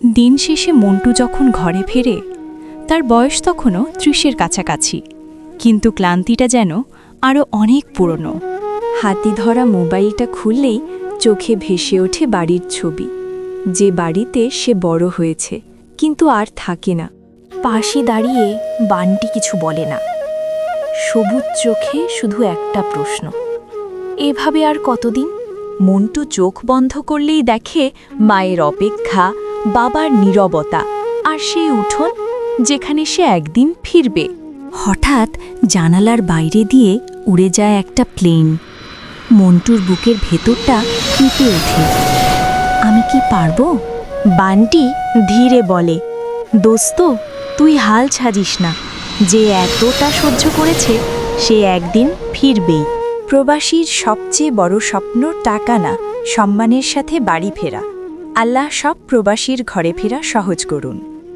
দিন শেষে মন্টু যখন ঘরে ফেরে তার বয়স তখনও ৩০-এর কাছাকাছি, কিন্তু ক্লান্তিটা যেন আরও অনেক পুরনো। হাতি ধরা মোবাইলটা খুললেই চোখে ভেসে ওঠে বাড়ির ছবি, যে বাড়িতে সে বড় হয়েছে কিন্তু আর থাকে না। পাশে দাঁড়িয়ে বানটি কিছু বলে না। সবুজ চোখে শুধু একটা প্রশ্ন, এভাবে আর কতদিন? মন্টু চোখ বন্ধ করলেই দেখে মায়ের অপেক্ষা, বাবার নীরবতা, আর সেই উঠোন যেখানে সে একদিন ফিরবে। হঠাৎ জানালার বাইরে দিয়ে উড়ে যায় একটা প্লেন। মন্টুর বুকের ভেতরটা কেঁপে ওঠে। আমি কি পারবো? বানটি ধীরে বলে, দোস্ত, তুই হাল ছাড়িস না। যে এতটা সহ্য করেছে সে একদিন ফিরবেই। প্রবাসীর সবচেয়ে বড় স্বপ্ন টাকা না, সম্মানের সাথে বাড়ি ফেরা। আল্লাহ সব প্রবাসীর ঘরে ফেরা সহজ করুন।